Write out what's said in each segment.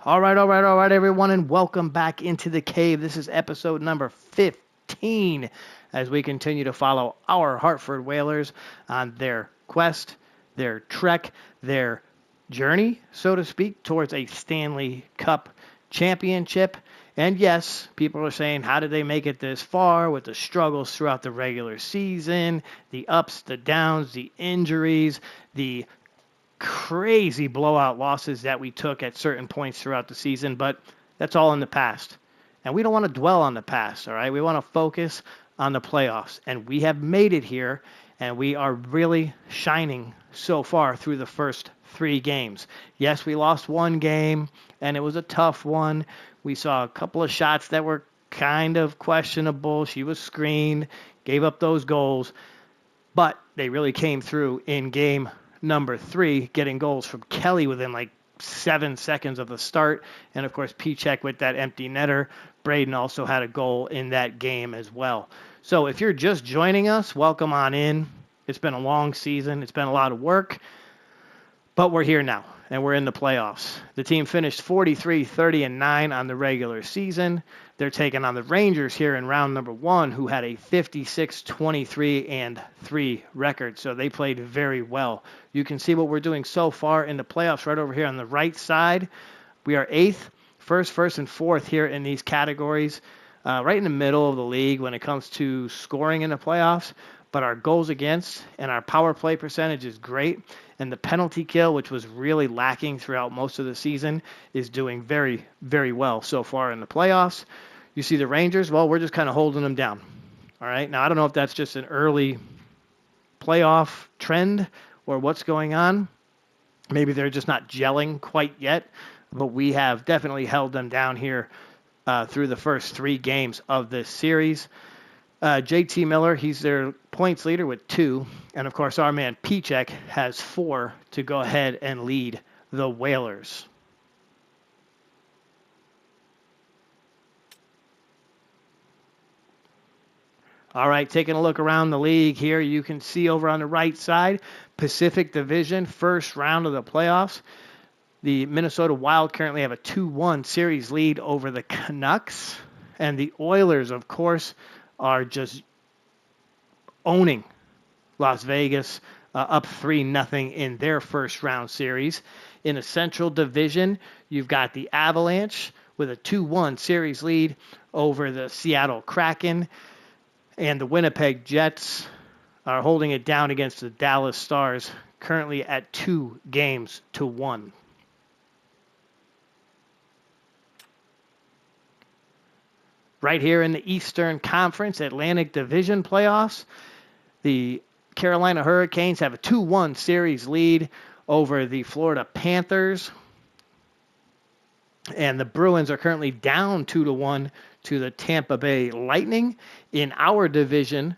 All right, everyone, and welcome back into the cave. This is episode number 15 as we continue to follow our Hartford Whalers on their quest, their trek, their journey, so to speak, towards a Stanley Cup championship. And yes, people are saying, how did they make it this far with the struggles throughout the regular season, the ups, the downs, the injuries, the crazy blowout losses that we took at certain points throughout the season, but that's all in the past. And we don't want to dwell on the past, all right? We want to focus on the playoffs. And we have made it here, and we are really shining so far through the first 3 games. Yes, we lost one game, and it was a tough one. We saw a couple of shots that were kind of questionable. She was screened, gave up those goals, but they really came through in game number 3, getting goals from Kelly within like 7 seconds of the start. And of course, Pichek with that empty netter. Braden also had a goal in that game as well. So if you're just joining us, welcome on in. It's been a long season. It's been a lot of work, but we're here now and we're in the playoffs. The team finished 43-30-9 on the regular season. They're taking on the Rangers here in round number 1, who had a 56-23-3 record. So they played very well. You can see what we're doing so far in the playoffs right over here on the right side. We are 8th, first, and 4th here in these categories, right in the middle of the league when it comes to scoring in the playoffs. But our goals against and our power play percentage is great. And the penalty kill, which was really lacking throughout most of the season, is doing very, very well so far in the playoffs. You see the Rangers, well, we're just kind of holding them down. All right. Now, I don't know if that's just an early playoff trend or what's going on. Maybe they're just not gelling quite yet. But we have definitely held them down here through the first 3 games of this series. JT Miller, he's their points leader with 2. And, of course, our man Pichek has 4 to go ahead and lead the Whalers. All right, taking a look around the league here, you can see over on the right side, Pacific Division, first round of the playoffs. The Minnesota Wild currently have a 2-1 series lead over the Canucks. And the Oilers, of course, are just owning Las Vegas, up 3-0 in their first round series. In the Central Division, you've got the Avalanche with a 2-1 series lead over the Seattle Kraken. And the Winnipeg Jets are holding it down against the Dallas Stars, currently at 2-1. Right here in the Eastern Conference Atlantic Division playoffs, the Carolina Hurricanes have a 2-1 series lead over the Florida Panthers. And the Bruins are currently down 2-1 to the Tampa Bay Lightning. In our division,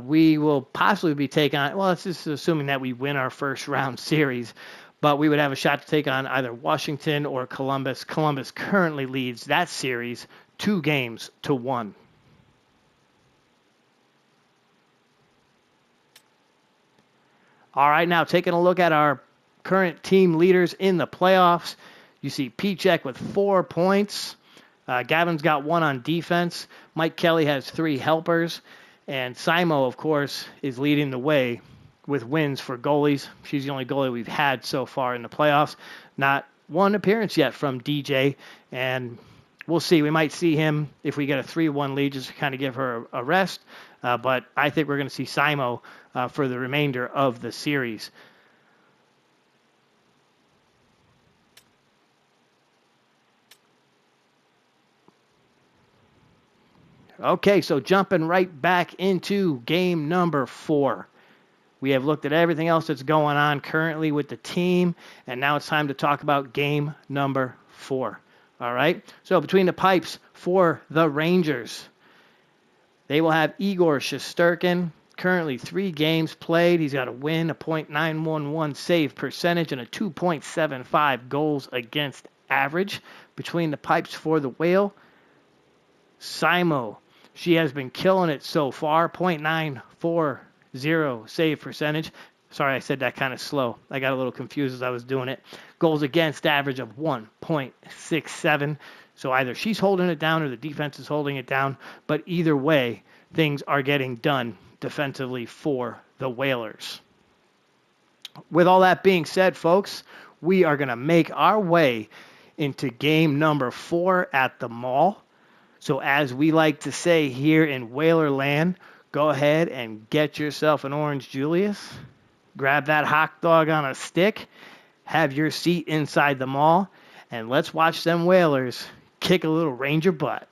we will possibly be taking on, well, it's just assuming that we win our first round series, but we would have a shot to take on either Washington or Columbus. Columbus currently leads that series 2-1. All right, now taking a look at our current team leaders in the playoffs. You see Pichek with 4 points. Gavin's got 1 on defense. Mike Kelly has 3 helpers. And Simo, of course, is leading the way with wins for goalies. She's the only goalie we've had so far in the playoffs. Not one appearance yet from DJ. And we'll see. We might see him if we get a 3-1 lead just to kind of give her a rest. But I think we're going to see Simo for the remainder of the series. Okay, so jumping right back into game number 4. We have looked at everything else that's going on currently with the team, and now it's time to talk about game number 4. All right, so between the pipes for the Rangers, they will have Igor Shesterkin, currently 3 games played. He's got a win, a .911 save percentage, and a 2.75 goals against average. Between the pipes for the Whale, Simo, she has been killing it so far, .940 save percentage. Sorry, I said that kind of slow. I got a little confused as I was doing it. goals against average of 1.67. So either she's holding it down or the defense is holding it down. But either way, things are getting done defensively for the Whalers. With all that being said, folks, we are going to make our way into game number 4 at the mall. So as we like to say here in Whaler Land, go ahead and get yourself an Orange Julius. Grab that hot dog on a stick. Have your seat inside the mall. And let's watch them Whalers kick a little Ranger butt.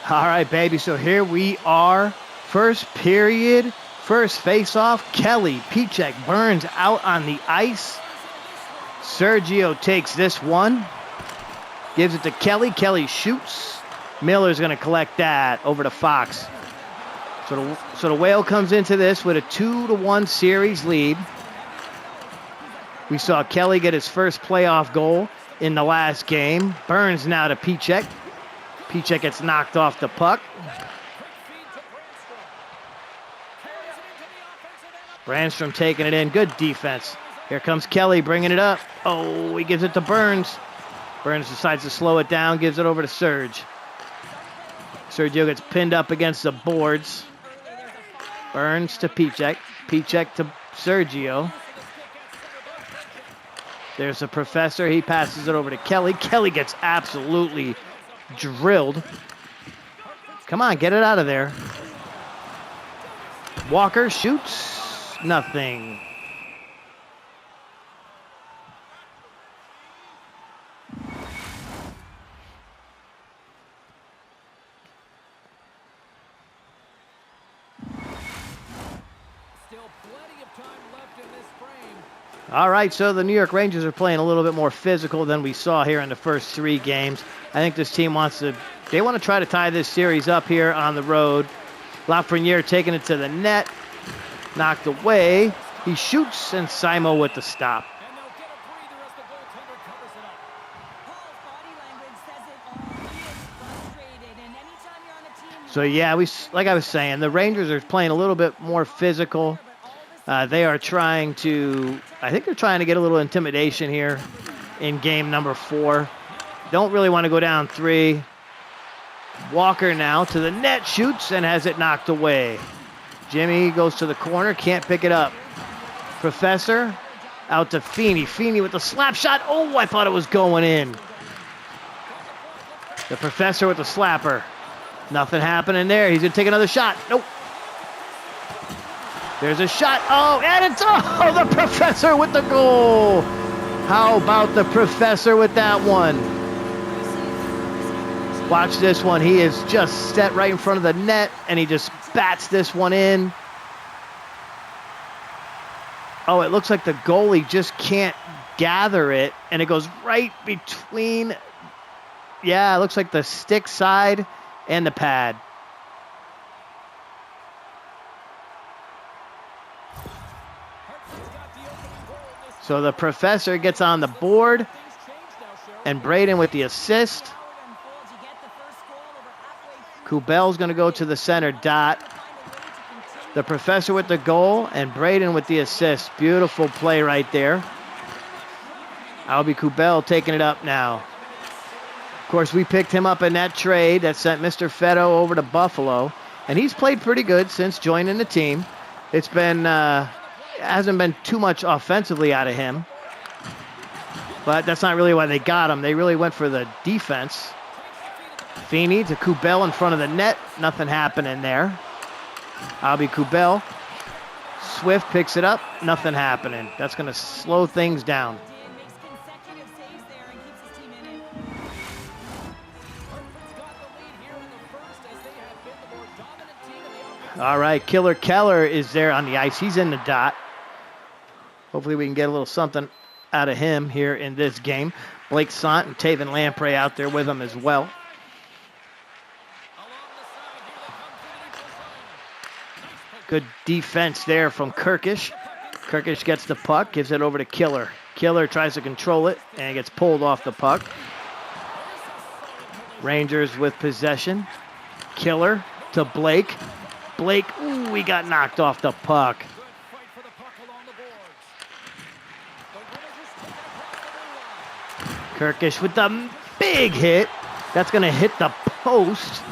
All right, baby, so here we are. First period, first face-off. Kelly, Pichek, Burns out on the ice. Sergio takes this one. Gives it to Kelly. Kelly shoots. Miller's going to collect that over to Fox. So the Whale comes into this with a 2-1 series lead. We saw Kelly get his first playoff goal in the last game. Burns now to Pichek. Pichek gets knocked off the puck. Brandstrom taking it in. Good defense. Here comes Kelly bringing it up. Oh, he gives it to Burns. Burns decides to slow it down, gives it over to Serge. Sergio gets pinned up against the boards. Burns to Pichek. Pichek to Sergio. There's the Professor. He passes it over to Kelly. Kelly gets absolutely drilled. Come on, get it out of there. Walker shoots. Nothing. All right, so the New York Rangers are playing a little bit more physical than we saw here in the first 3 games. I think this team wants to try to tie this series up here on the road. Lafreniere taking it to the net, knocked away. He shoots, and Simo with the stop. So yeah, like I was saying, the Rangers are playing a little bit more physical. They are trying to, I think they're trying to get a little intimidation here in game number 4. Don't really want to go down 3. Walker now to the net, shoots, and has it knocked away. Jimmy goes to the corner, can't pick it up. Professor out to Feeney. Feeney with the slap shot. Oh, I thought it was going in. The Professor with the slapper. Nothing happening there. He's going to take another shot. Nope. There's a shot. Oh, and it's the Professor with the goal. How about the Professor with that one? Watch this one. He is just set right in front of the net, and he just bats this one in. Oh, it looks like the goalie just can't gather it, and it goes right between, yeah, it looks like the stick side and the pad. So the Professor gets on the board, and Braden with the assist. Kubel's going to go to the center dot. The Professor with the goal, and Braden with the assist. Beautiful play right there. Albie Kubel taking it up now. Of course, we picked him up in that trade that sent Mr. Fetto over to Buffalo, and he's played pretty good since joining the team. It's been hasn't been too much offensively out of him, but that's not really why they got him. They really went for the defense. Feeney to Kubel in front of the net. Nothing happening there. Albie Kubel. Swift picks it up. Nothing happening. That's going to slow things down. All right, Killer Keller is there on the ice. He's in the dot. Hopefully we can get a little something out of him here in this game. Blake Sant and Taven Lamprey out there with him as well. Good defense there from Kirkish. Kirkish gets the puck, gives it over to Killer. Killer tries to control it and gets pulled off the puck. Rangers with possession. Killer to Blake. Blake, ooh, he got knocked off the puck. Kirkish with the big hit. That's going to hit the post.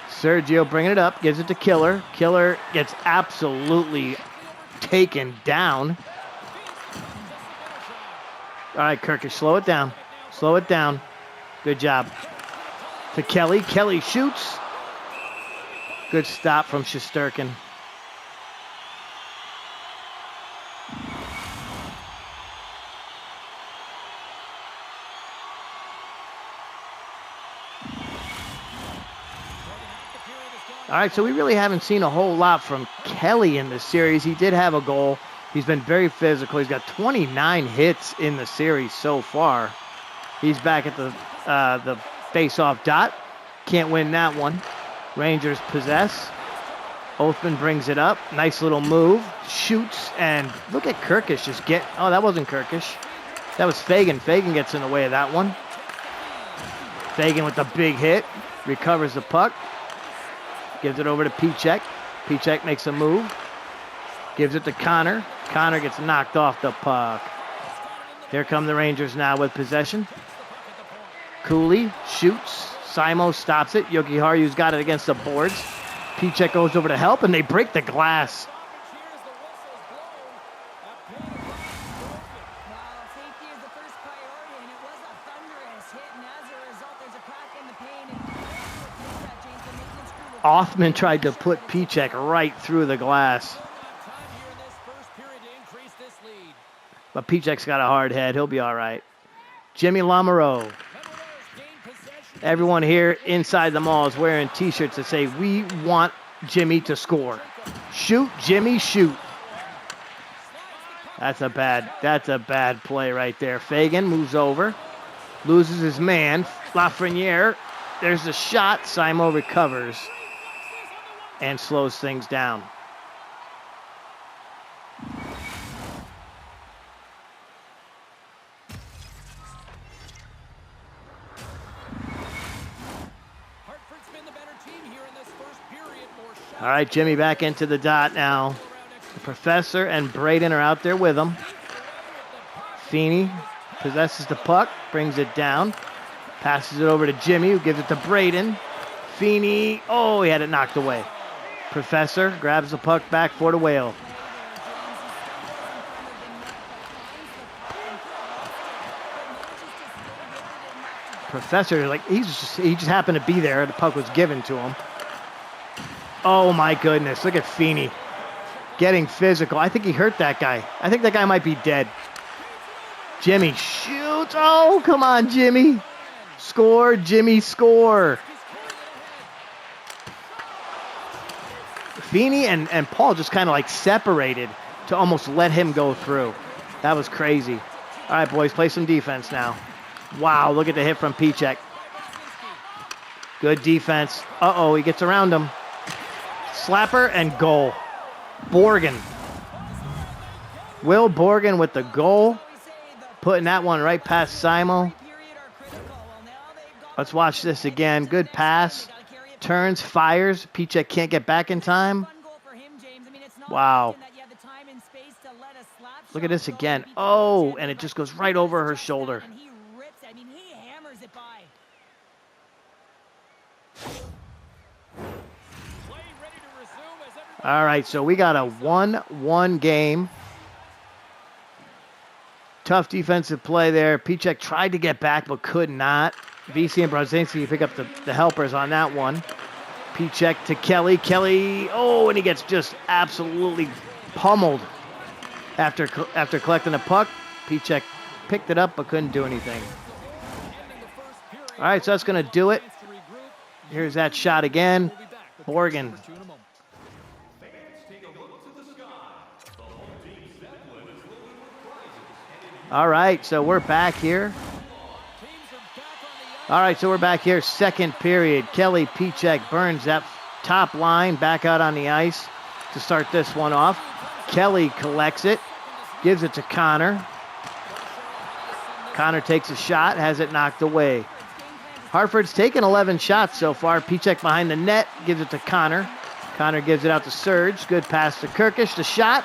Sergio bringing it up, gives it to Killer. Killer gets absolutely taken down. All right, Kirkish, slow it down. Slow it down. Good job. To Kelly. Kelly shoots. Good stop from Shesterkin. All right, so we really haven't seen a whole lot from Kelly in this series. He did have a goal. He's been very physical. He's got 29 hits in the series so far. He's back at the face-off dot. Can't win that one. Rangers possess. Oathman brings it up. Nice little move. Shoots, and look at Kirkish just get... Oh, that wasn't Kirkish. That was Fagan. Fagan gets in the way of that one. Fagan with the big hit. Recovers the puck. Gives it over to Pichek. Pichek makes a move. Gives it to Connor. Connor gets knocked off the puck. Here come the Rangers now with possession. Cooley shoots. Simo stops it. Yogi Haryu's got it against the boards. Pichek goes over to help, and they break the glass. Othman tried to put Pichek right through the glass. But Pichek's got a hard head. He'll be all right. Jimmy Lamoureux. Everyone here inside the mall is wearing T-shirts that say, "We want Jimmy to score. Shoot, Jimmy, shoot." That's a bad play right there. Fagan moves over. Loses his man. Lafreniere. There's the shot. Simo recovers and slows things down. All right, Jimmy back into the dot now. The Professor and Braden are out there with him. Feeney possesses the puck, brings it down, passes it over to Jimmy, who gives it to Braden. Feeney, oh, he had it knocked away. Professor grabs the puck back for the Whale. Professor, like he just happened to be there. The puck was given to him. Oh my goodness! Look at Feeney getting physical. I think he hurt that guy. I think that guy might be dead. Jimmy shoots. Oh, come on, Jimmy! Score, Jimmy, score! Feeney and Paul just kind of like separated to almost let him go through. That was crazy. All right, boys, play some defense now. Wow, look at the hit from Pichek. Good defense. Uh-oh, he gets around him. Slapper and goal. Borgen. Will Borgen with the goal. Putting that one right past Simo. Let's watch this again. Good pass. Turns, fires. Pichek can't get back in time. Wow. Look at this again. Oh, and it just goes right over her shoulder. All right, so we got a 1-1 game. Tough defensive play there. Pichek tried to get back, but could not. VC and Brzezinski pick up the helpers on that one. Pichek to Kelly. Kelly, oh, and he gets just absolutely pummeled after collecting the puck. Pichek picked it up, but couldn't do anything. All right, so that's going to do it. Here's that shot again. Borgen. All right, so we're back here. Second period. Kelly, Pichek, Burns, that top line back out on the ice to start this one off. Kelly collects it, gives it to Connor. Connor takes a shot, has it knocked away. Hartford's taken 11 shots so far. Pichek behind the net, gives it to Connor. Connor gives it out to Serge. Good pass to Kirkish. The shot.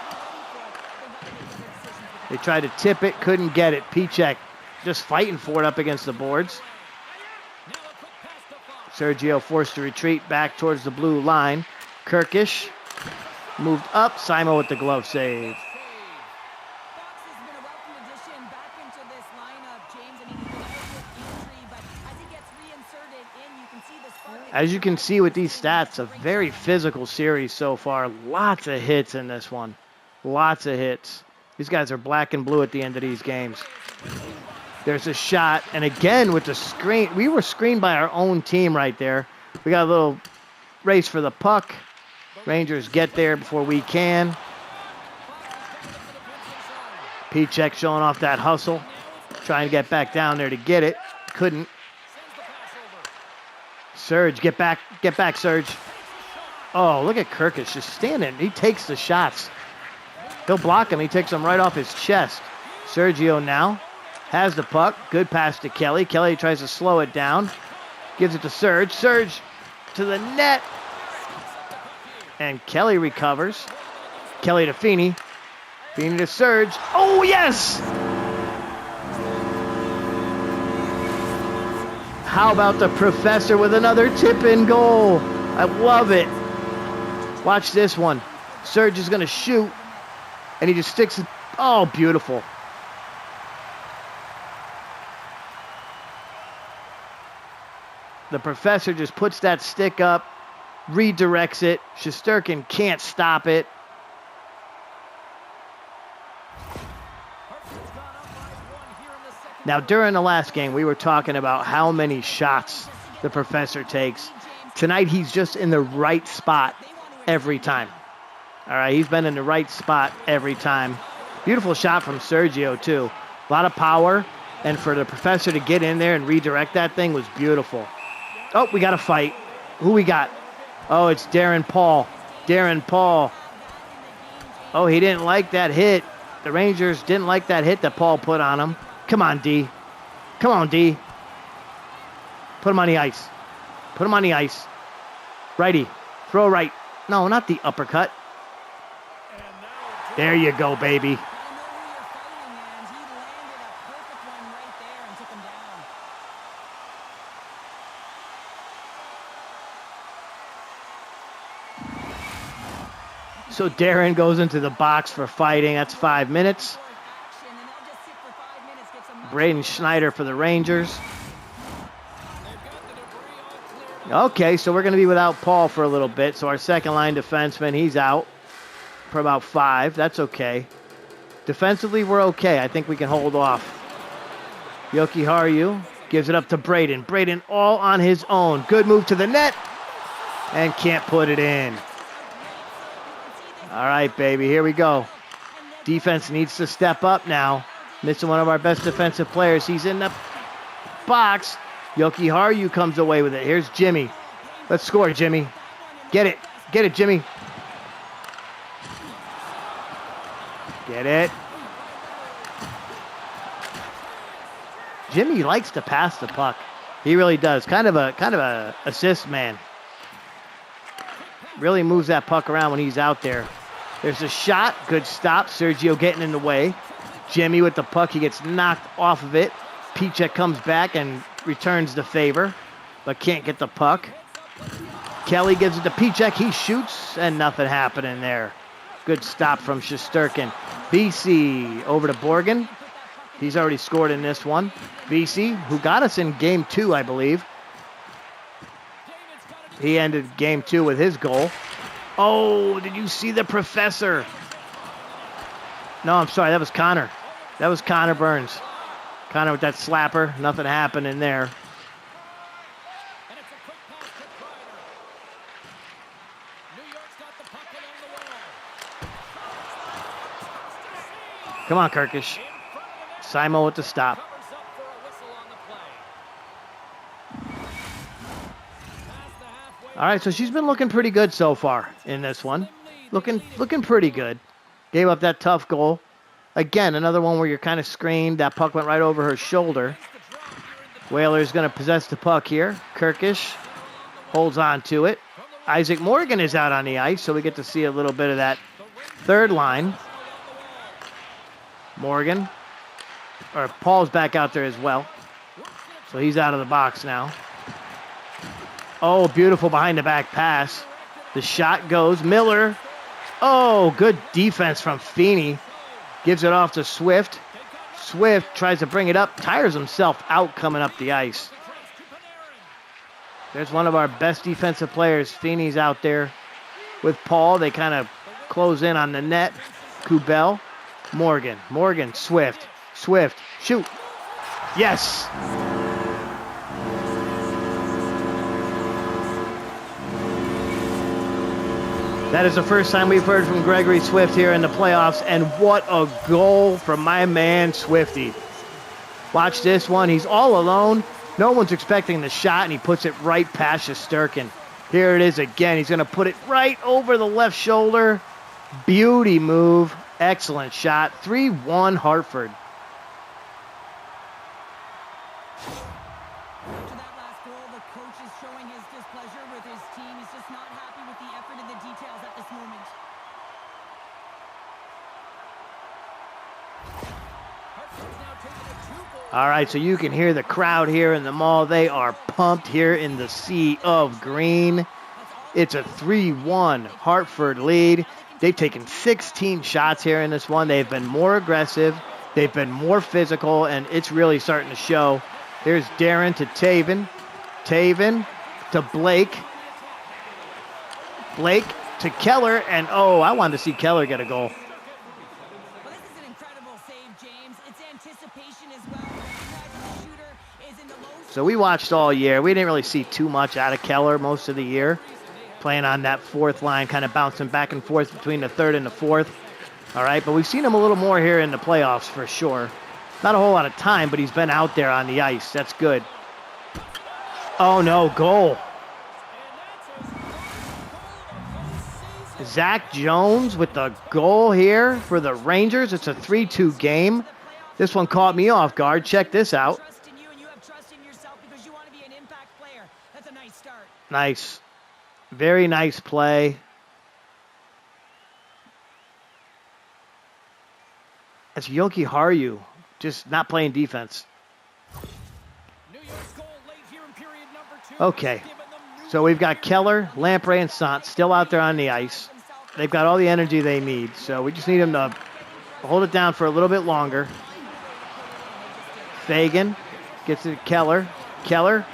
They tried to tip it, couldn't get it. Pichek just fighting for it up against the boards. Sergio forced to retreat back towards the blue line. Kirkish moved up. Simon with the glove save. As you can see with these stats, a very physical series so far. Lots of hits in this one. Lots of hits. These guys are black and blue at the end of these games. There's a shot, and again with the screen. We were screened by our own team right there. We got a little race for the puck. Rangers get there before we can. Pichek showing off that hustle. Trying to get back down there to get it. Couldn't. Serge, get back, Serge. Oh, look at Kirkus just standing. He takes the shots. He'll block him. He takes them right off his chest. Sergio now has the puck. Good pass to Kelly. Kelly tries to slow it down. Gives it to Serge. Serge to the net. And Kelly recovers. Kelly to Feeney. Feeney to Serge. Oh, yes! How about the Professor with another tip-in goal? I love it. Watch this one. Serge is going to shoot, and he just sticks it. Oh, beautiful. The Professor just puts that stick up, redirects it. Shesterkin can't stop it. Now, during the last game, we were talking about how many shots the Professor takes. Tonight, he's just in the right spot every time. All right, he's been in the right spot every time. Beautiful shot from Sergio, too. A lot of power, and for the Professor to get in there and redirect that thing was beautiful. Oh, we got a fight. Who we got? Oh, it's Darren Paul. Darren Paul. Oh, he didn't like that hit. The Rangers didn't like that hit that Paul put on him. Come on, D. Come on, D. Put him on the ice. Put him on the ice. Righty. Throw right. No, not the uppercut. There you go, baby. So Darren goes into the box for fighting. That's 5 minutes. Braden Schneider for the Rangers. Okay, so we're going to be without Paul for a little bit. So our second line defenseman, he's out for about 5. That's okay. Defensively, we're okay. I think we can hold off. Yoki Haru gives it up to Braden. Braden all on his own. Good move to the net. And can't put it in. All right, baby, here we go. Defense needs to step up now. Missing one of our best defensive players. He's in the box. Yoki Haru comes away with it. Here's Jimmy. Let's score, Jimmy. Get it. Get it, Jimmy. Get it. Jimmy likes to pass the puck. He really does. Kind of a assist man. Really moves that puck around when he's out there. There's a shot. Good stop. Sergio getting in the way. Jimmy with the puck. He gets knocked off of it. Pichek comes back and returns the favor, but can't get the puck. Kelly gives it to Pichek. He shoots, and nothing happening there. Good stop from Shesterkin. BC over to Borgen. He's already scored in this one. BC, who got us in Game 2, I believe. He ended Game 2 with his goal. Oh, did you see the Professor? No, I'm sorry. That was Connor. That was Connor Burns. Connor with that slapper. Nothing happened in there. Come on, Kirkish. Simo with the stop. All right, so she's been looking pretty good so far in this one. Looking pretty good. Gave up that tough goal. Again, another one where you're kind of screened. That puck went right over her shoulder. Whalers going to possess the puck here. Kirkish holds on to it. Isaac Morgan is out on the ice, so we get to see a little bit of that third line. Morgan, or Paul's back out there as well. So he's out of the box now. Oh, beautiful behind-the-back pass. The shot goes. Miller. Oh, good defense from Feeney. Gives it off to Swift. Swift tries to bring it up. Tires himself out coming up the ice. There's one of our best defensive players. Feeney's out there with Paul. They kind of close in on the net. Kubel. Morgan. Swift. Shoot. Yes. That is the first time we've heard from Gregory Swift here in the playoffs, and what a goal from my man Swifty. Watch this one. He's all alone. No one's expecting the shot, and he puts it right past Shesterkin. Here it is again. He's going to put it right over the left shoulder. Beauty move. Excellent shot. 3-1 Hartford. After that last goal, the coach is showing his displeasure with his team. He's just not happy with the effort and the details at this moment. All right, so you can hear the crowd here in the mall. They are pumped here in the sea of green. It's a 3-1 Hartford lead. They've taken 16 shots here in this one. They've been more aggressive. They've been more physical, and it's really starting to show. Here's Darren to Taven. Taven to Blake. Blake to Keller, and oh, I wanted to see Keller get a goal. Well, this is an incredible save, James. It's anticipation as well. The shooter is in the low. So we watched all year. We didn't really see too much out of Keller most of the year. Playing on that fourth line, kind of bouncing back and forth between the third and the fourth. All right, but we've seen him a little more here in the playoffs for sure. Not a whole lot of time, but he's been out there on the ice. That's good. Oh, no, goal. Zach Jones with the goal here for the Rangers. It's a 3-2 game. This one caught me off guard. Check this out. Trust in you, and you have trust in yourself because you want to be an impact player. That's a nice start. Nice. Very nice play. That's Yoki Haru, just not playing defense. Okay, so we've got Keller, Lamprey, and Sant still out there on the ice. They've got all the energy they need, so we just need them to hold it down for a little bit longer. Fagan gets it to Keller. Keller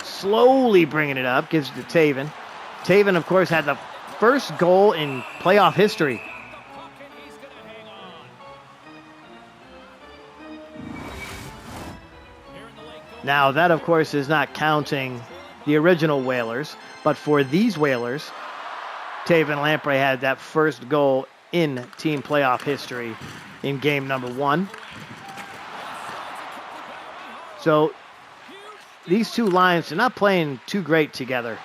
slowly bringing it up, gives it to Taven. Taven, of course, had the first goal in playoff history. Now, that, of course, is not counting the original Whalers, but for these Whalers, Taven Lamprey had that first goal in team playoff history in game number 1. So these two lines are not playing too great together.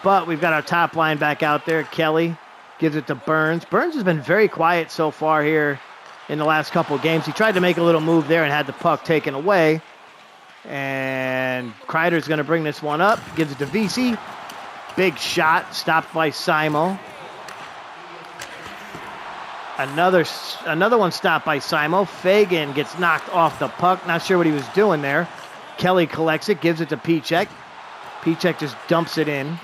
But we've got our top line back out there. Kelly gives it to Burns. Burns has been very quiet so far here in the last couple of games. He tried to make a little move there and had the puck taken away. And Kreider's going to bring this one up. Gives it to VC. Big shot. Stopped by Simo. Another one stopped by Simo. Fagan gets knocked off the puck. Not sure what he was doing there. Kelly collects it. Gives it to Pichek. Pichek just dumps it in.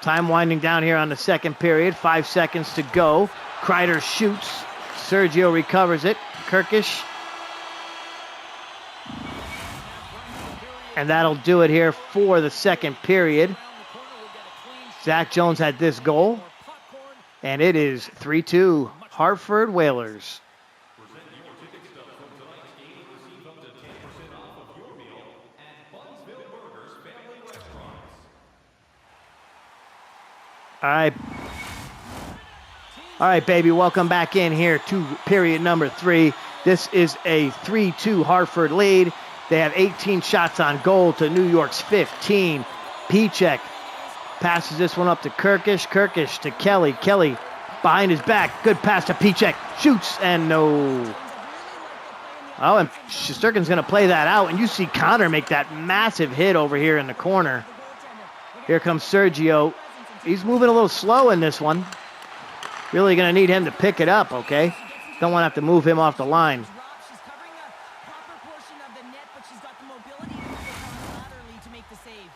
Time winding down here on the second period. 5 seconds to go. Kreider shoots. Sergio recovers it. Kirkish. And that'll do it here for the second period. Zach Jones had this goal. And it is 3-2 Hartford Whalers. All right. All right, baby, welcome back in here to period number 3. This is a 3-2 Hartford lead. They have 18 shots on goal to New York's 15. Pichek passes this one up to Kirkish. Kirkish to Kelly. Kelly behind his back. Good pass to Pichek. Shoots and no. Oh, and Shesterkin's going to play that out. And you see Connor make that massive hit over here in the corner. Here comes Sergio. He's moving a little slow in this one. Really going to need him to pick it up, okay? Don't want to have to move him off the line. She's covering a proper portion of the net, but she's got the mobility to move across laterally to make the save.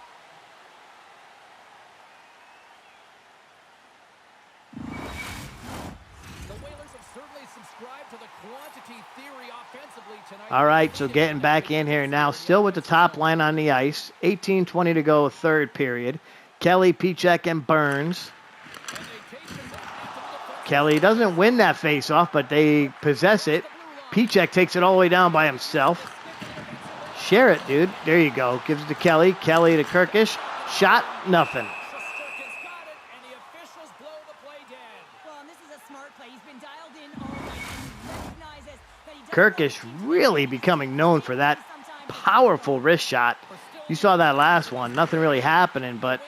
The Whalers have certainly subscribed to the quantity theory offensively tonight. All right, so getting back in here now, still with the top line on the ice. 18:20 to go, third period. Kelly, Pichek, and Burns. Kelly doesn't win that face-off, but they possess it. Pichek takes it all the way down by himself. Share it, dude. There you go. Gives it to Kelly. Kelly to Kirkish. Shot, nothing. Shesterkin's got it, and the officials blow the play dead. Well, and this is a smart play. He's been dialed in all night, and he recognizes that he doesn't Kirkish really becoming known for that powerful wrist shot. You saw that last one. Nothing really happening, but...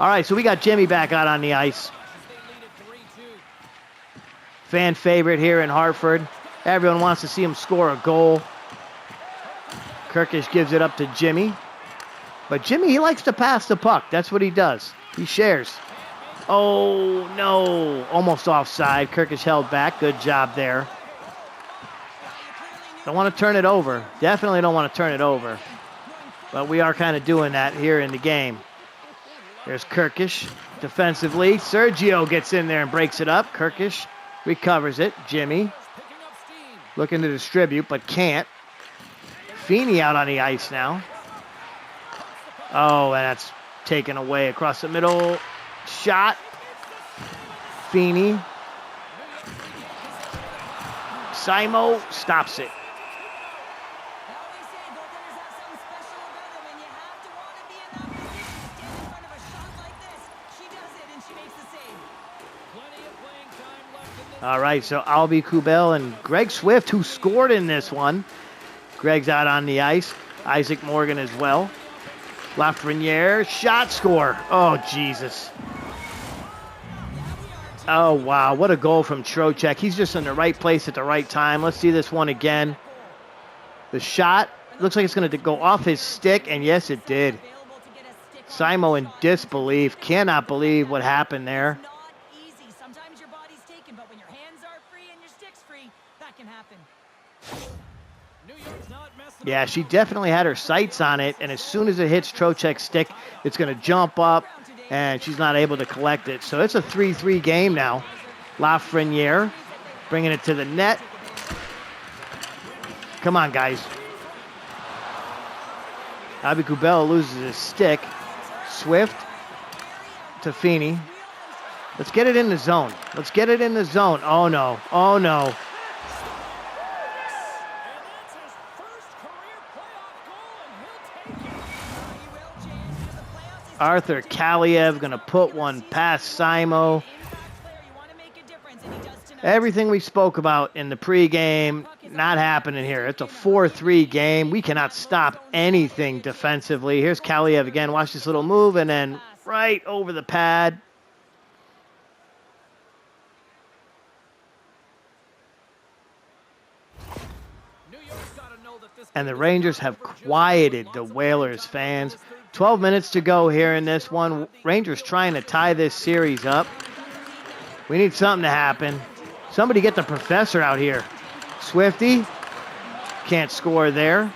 All right, so we got Jimmy back out on the ice. They lead it 3-2. Fan favorite here in Hartford. Everyone wants to see him score a goal. Kirkish gives it up to Jimmy. But Jimmy, he likes to pass the puck. That's what he does. He shares. Oh, no. Almost offside. Kirkish held back. Good job there. Don't want to turn it over. Definitely don't want to turn it over. But we are kind of doing that here in the game. There's Kirkish defensively. Sergio gets in there and breaks it up. Kirkish recovers it. Jimmy Picking up steam. looking to distribute, but can't. Feeney out on the ice now. Oh, and that's taken away across the middle. Shot. Feeney. Simo stops it. They always say goaltenders have something special about them, and you have to want to be in that position to stand in front of a shot like this. She does it, and she makes the save. Plenty of playing time left in this. All right, so Albie Kubel and Greg Swift, who scored in this one. Greg's out on the ice. Isaac Morgan as well. Lafreniere, shot, score. Oh, Jesus. Oh, wow. What a goal from Trocheck. He's just in the right place at the right time. Let's see this one again. The shot looks like it's going to go off his stick, and yes, it did. Available to get a stick. Simo in disbelief. Cannot believe what happened there. Not easy. Sometimes your body's taken, but when your hands are free and your stick's free, that can happen. New York's not messing Yeah, she definitely had her sights on it, and as soon as it hits Trocheck's stick, it's going to jump up, and she's not able to collect it. So it's a 3-3 game now. Lafreniere bringing it to the net. Come on, guys. Albie Kubel loses his stick. Swift to Feeney. Let's get it in the zone. Let's get it in the zone. Oh, no. Oh, no. And that's his first career playoff goal, and he'll take it. He will, James, because the playoffs is Arthur Kaliev going to put one past Simo. impact player. You want to make a difference, and he does tonight. Everything we spoke about in the pregame, not happening here. It's a 4-3 game. We cannot stop anything defensively. Here's Kaliev again. Watch this little move, and then right over the pad. New York's got to know that this And the game is Rangers not have over just quieted yet. the Whalers fans. 12 minutes to go here in this one. Rangers trying to tie this series up. We need something to happen. Somebody get the professor out here. Swifty can't score there.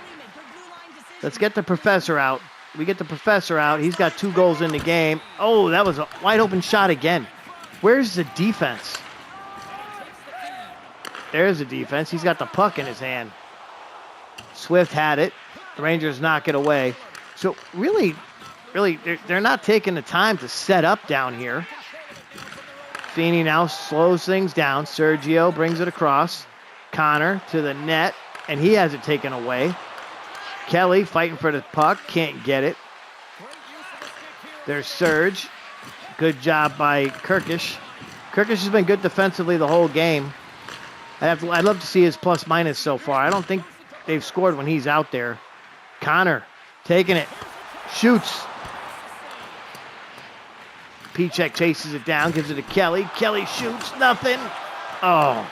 Let's get the professor out. We get the professor out. He's got 2 goals in the game. Oh, that was a wide open shot again. Where's the defense? There's the defense. He's got the puck in his hand. Swift had it. The Rangers knock it away. So really, they're not taking the time to set up down here. Feeney now slows things down. Sergio brings it across. Connor to the net, and he has it taken away. Kelly fighting for the puck, can't get it. Great use of the stick here. There's Serge. Good job by Kirkish. Kirkus has been good defensively the whole game. I'd love to see his plus-minus so far. I don't think they've scored when he's out there. Connor taking it. Shoots. Pichek chases it down, gives it to Kelly. Kelly shoots. Nothing. Oh.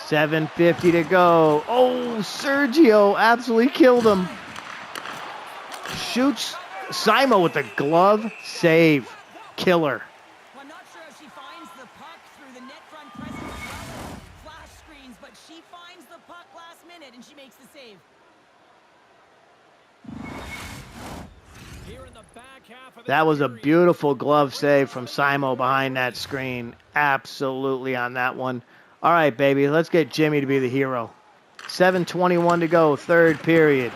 7:50 to go. Oh, Sergio absolutely killed him. Shoots. Simo with the glove save. Killer. Well, I'm not sure if she finds the puck through the net front presence as well as flash screens, but she finds the puck last minute and she makes the save. Here in the back half of That this was a period. beautiful glove save from Simo behind that screen. Absolutely on that one. All right, baby, let's get Jimmy to be the hero. 7:21 to go, third period.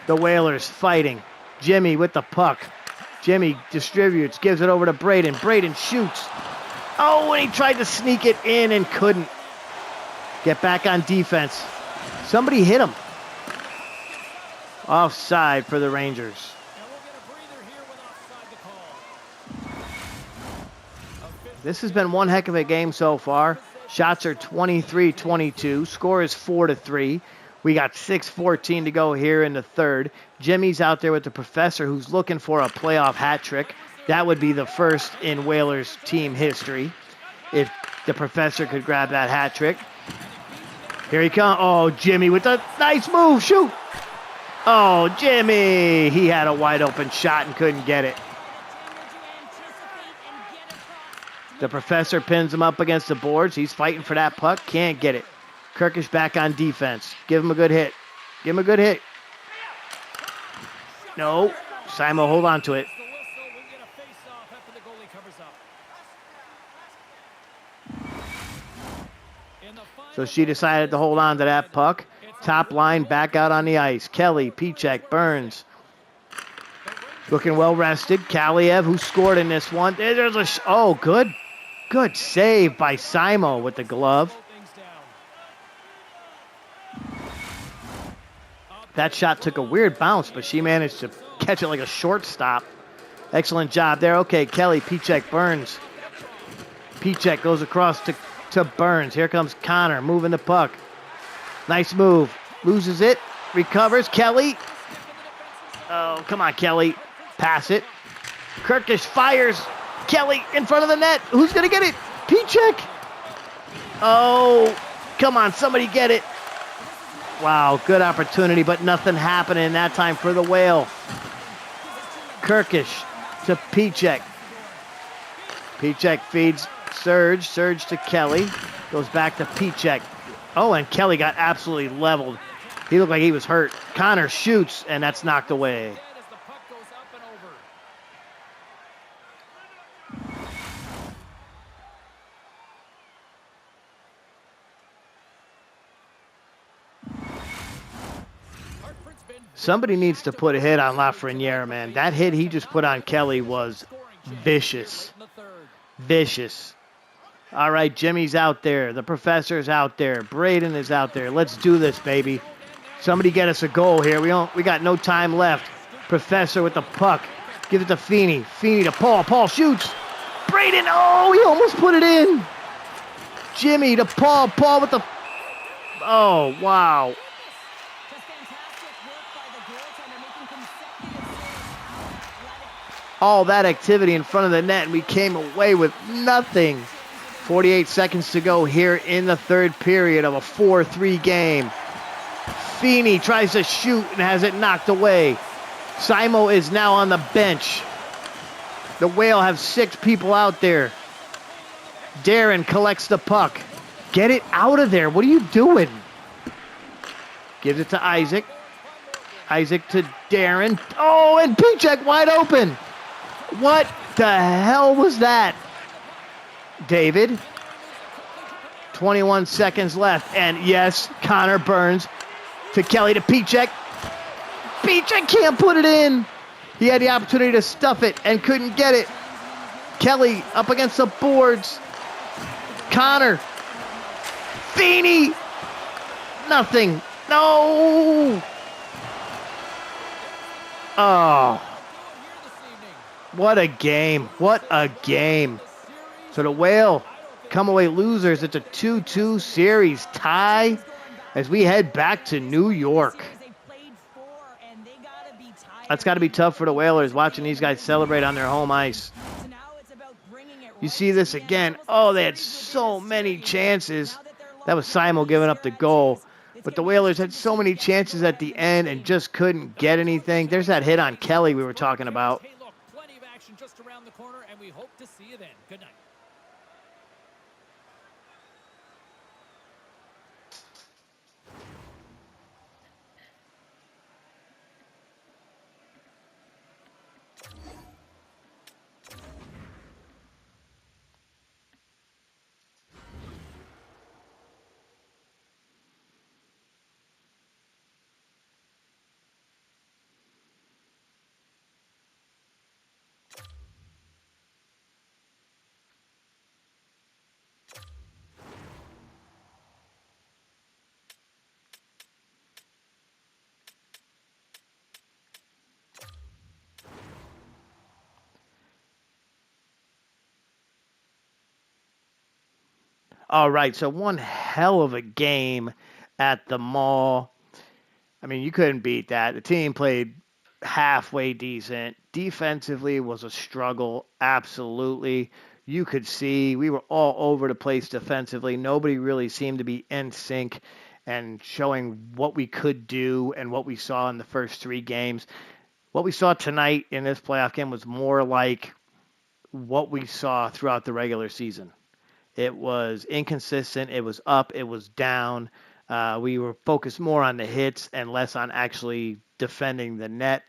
The Whalers fighting. Jimmy with the puck. Jimmy distributes, gives it over to Braden. Braden shoots. Oh, and he tried to sneak it in and couldn't. Get back on defense. Somebody hit him. Offside for the Rangers. And we'll get a breather here with offside the call. This has been one heck of a game so far. Shots are 23-22. Score is 4-3. We got 6:14 to go here in the third. Jimmy's out there with the professor who's looking for a playoff hat trick. That would be the first in Whalers team history if the professor could grab that hat trick. Here he comes. Oh, Jimmy with a nice move. Shoot. Oh, Jimmy. He had a wide open shot and couldn't get it. The professor pins him up against the boards. He's fighting for that puck. Can't get it. Kirkish back on defense. Give him a good hit. Give him a good hit. No. Simo, hold on to it. The whistle, we'll get a face-off after the goalie covers up. In the final So she decided to hold on to that puck. Top line back out on the ice. Kelly, Pichek, Burns. Looking well rested. Kaliev, who scored in this one. There's a oh, good. Good save by Simo with the glove. things down. That shot took a weird bounce, but she managed to catch it like a shortstop. Excellent job there. Okay, Kelly, Pichek, Burns. Pichek goes across to Burns. Here comes Connor moving the puck. Nice move. Loses it. Recovers. Kelly. Oh, come on, Kelly. Pass it. Kirkish fires. Kelly in front of the net. Who's going to get it? Pichek. Oh, come on. Somebody get it. Wow, good opportunity, but nothing happening that time for the Whale. Kirkish to Pichek. Pichek feeds Surge. Surge to Kelly. Goes back to Pichek. Oh, and Kelly got absolutely leveled. He looked like he was hurt. Connor shoots, and that's knocked away. As the puck goes up and over. Hartford's been Somebody needs to put a hit on Lafreniere, man. That hit he just put on Kelly was vicious. in the third. Vicious. All right, Jimmy's out there. The professor's out there. Braden is out there. Let's do this, baby. Somebody get us a goal here. We got no time left. Professor with the puck. Give it to Feeney. Feeney to Paul. Paul shoots. Braden, oh, he almost put it in. Jimmy to Paul. Paul with the... Oh, wow. Just fantastic work by the goaltender, making consecutive saves. All that activity in front of the net, and we came away with nothing. 48 seconds to go here in the third period of a 4-3 game. Feeney tries to shoot and has it knocked away. Simo is now on the bench. The Whale have 6 people out there. Darren collects the puck. Get it out of there. What are you doing? Gives it to Isaac. Isaac to Darren. Oh, and Pichek wide open. What the hell was that? David. 21 seconds left. And yes, Connor Burns to Kelly to Pichek. Pichek can't put it in. He had the opportunity to stuff it and couldn't get it. Kelly up against the boards. Connor. Feeney. Nothing. No. Oh. What a game. What a game. So the Whale come away losers. It's a 2-2 series tie as we head back to New York. That's got to be tough for the Whalers watching these guys celebrate on their home ice. You see this again. Oh, they had so many chances. That was Simon giving up the goal. But the Whalers had so many chances at the end and just couldn't get anything. There's that hit on Kelly we were talking about. Hey, look, plenty of action just around the corner, and we hope to see you then. Good night. All right, so one hell of a game at the mall. I mean, you couldn't beat that. The team played halfway decent. Defensively was a struggle, absolutely. You could see we were all over the place defensively. Nobody really seemed to be in sync and showing what we could do and what we saw in the first three games. What we saw tonight in this playoff game was more like what we saw throughout the regular season. It was inconsistent. It was up. It was down. We were focused more on the hits and less on actually defending the net.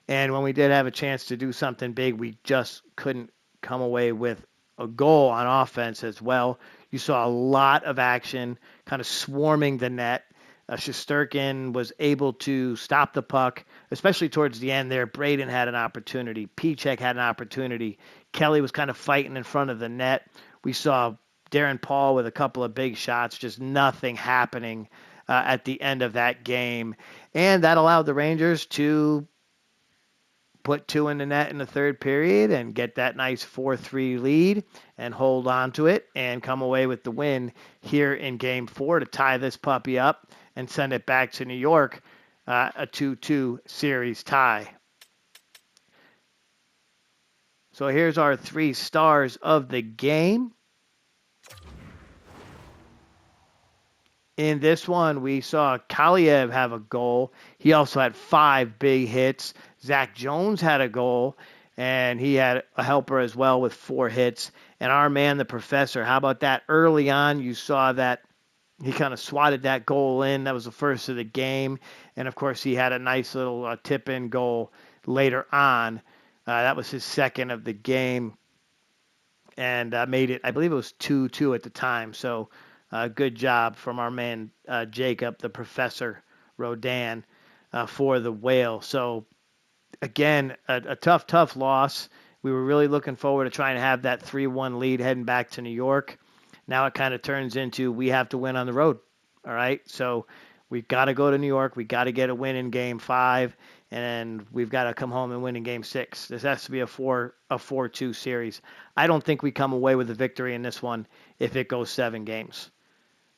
And when we did have a chance to do something big, we just couldn't come away with a goal on offense as well. You saw a lot of action, kind of swarming the net. Shesterkin was able to stop the puck, especially towards the end there. Braden had an opportunity. Pichek had an opportunity. Kelly was kind of fighting in front of the net. We saw Darren Paul with a couple of big shots, just nothing happening at the end of that game. And that allowed the Rangers to put two in the net in the third period and get that nice 4-3 lead and hold on to it and come away with the win here in Game 4 to tie this puppy up and send it back to New York, a 2-2 series tie. So here's our three stars of the game. In this one, we saw Kaliev have a goal. He also had 5 big hits. Zach Jones had a goal, and he had a helper as well with 4 hits. And our man, the professor, how about that? Early on, you saw that he kind of swatted that goal in. That was the first of the game. And, of course, he had a nice little tip-in goal later on. That was his second of the game and made it, I believe it was 2-2 at the time. So good job from our man Jacob, the Professor Rodan, for the Whale. So, again, a tough loss. We were really looking forward to trying to have that 3-1 lead heading back to New York. Now it kind of turns into we have to win on the road. All right, so we've got to go to New York. We've got to get a win in Game 5, and we've got to come home and win in Game 6. This has to be a 4-2 series. I don't think we come away with a victory in this one if it goes 7 games.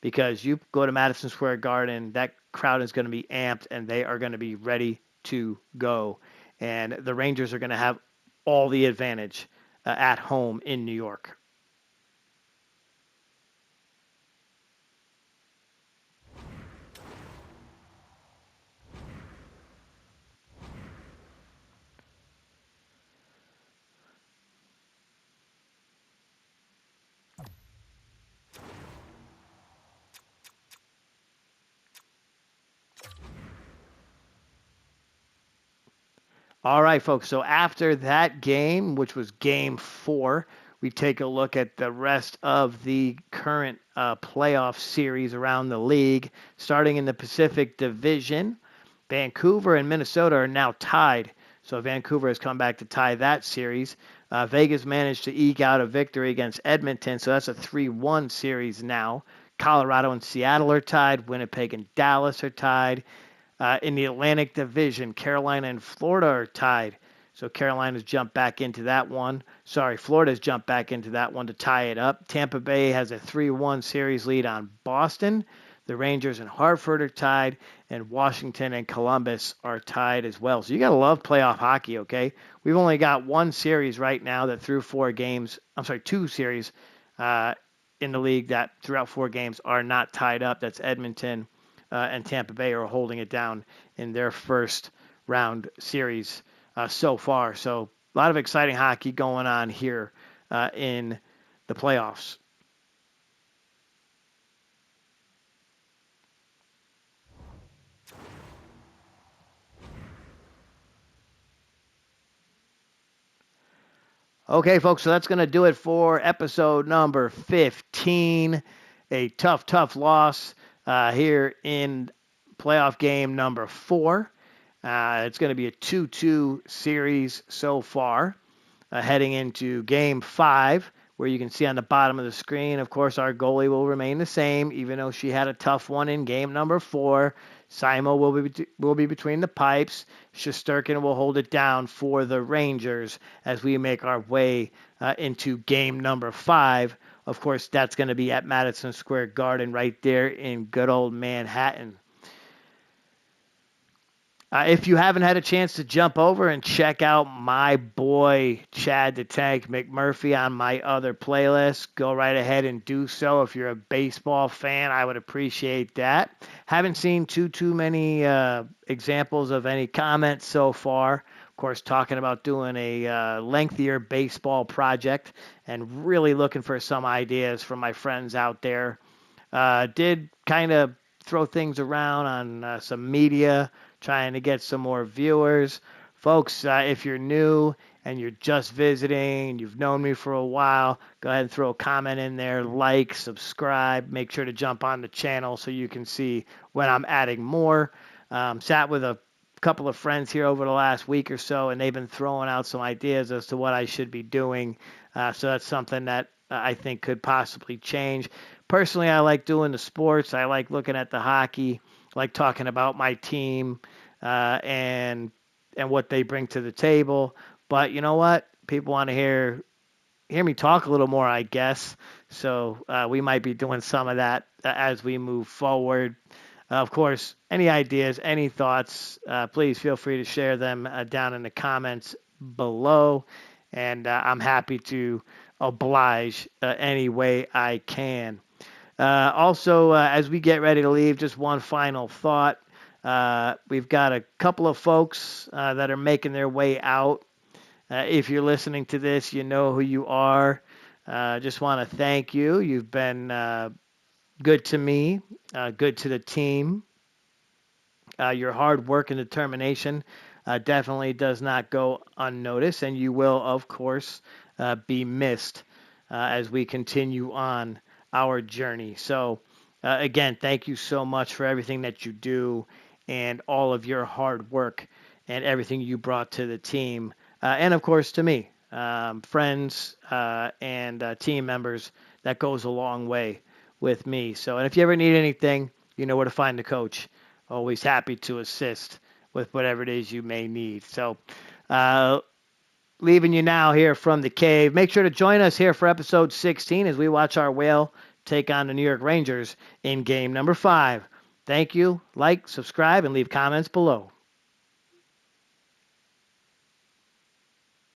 Because you go to Madison Square Garden, that crowd is going to be amped, and they are going to be ready to go. And the Rangers are going to have all the advantage at home in New York. All right, folks. So after that game, which was Game 4, we take a look at the rest of the current playoff series around the league. Starting in the Pacific Division, Vancouver and Minnesota are now tied. So Vancouver has come back to tie that series. Vegas managed to eke out a victory against Edmonton, so that's a 3-1 series now. Colorado and Seattle are tied. Winnipeg and Dallas are tied. In the Atlantic Division, Carolina and Florida are tied. So Carolina's jumped back into that one. Sorry, Florida's jumped back into that one to tie it up. Tampa Bay has a 3-1 series lead on Boston. The Rangers and Hartford are tied, and Washington and Columbus are tied as well. So you got to love playoff hockey, okay? We've only got one series right now that through 4 games, two series in the league that throughout 4 games are not tied up. That's Edmonton and Tampa Bay are holding it down in their first round series so far. So a lot of exciting hockey going on here in the playoffs. Okay, folks, so that's going to do it for episode number 15. A tough loss here in playoff game number 4. It's going to be a 2-2 series so far, heading into game 5, where you can see on the bottom of the screen, of course, our goalie will remain the same, even though she had a tough one in game number 4. Simo will be between the pipes. Shesterkin will hold it down for the Rangers as we make our way into game number 5. Of course, that's going to be at Madison Square Garden right there in good old Manhattan. If you haven't had a chance to jump over and check out my boy Chad the Tank McMurphy on my other playlist, go right ahead and do so. If you're a baseball fan, I would appreciate that. Haven't seen too many examples of any comments so far. Of course, talking about doing a lengthier baseball project and really looking for some ideas from my friends out there. Did kind of throw things around on some media, trying to get some more viewers. Folks, if you're new and you're just visiting, you've known me for a while, go ahead and throw a comment in there, like, subscribe, make sure to jump on the channel so you can see when I'm adding more. Sat with a couple of friends here over the last week or so, and they've been throwing out some ideas as to what I should be doing. So that's something that I think could possibly change. Personally, I like doing the sports. I like looking at the hockey. I like talking about my team and what they bring to the table. But you know what? People want to hear me talk a little more, I guess. So we might be doing some of that as we move forward. Of course, any ideas, any thoughts, please feel free to share them down in the comments below. And I'm happy to oblige any way I can. Also, as we get ready to leave, just one final thought. We've got a couple of folks that are making their way out. If you're listening to this, you know who you are. Just want to thank you. You've been good to me, good to the team. Your hard work and determination definitely does not go unnoticed, and you will, of course, be missed as we continue on our journey. So, again, thank you so much for everything that you do and all of your hard work and everything you brought to the team. And, of course, to me, friends and team members, that goes a long way with me. So, and if you ever need anything, you know where to find the coach. Always happy to assist with whatever it is you may need. So, leaving you now here from the cave. Make sure to join us here for episode 16 as we watch our Whale take on the New York Rangers in game number 5. Thank you. Like, subscribe, and leave comments below.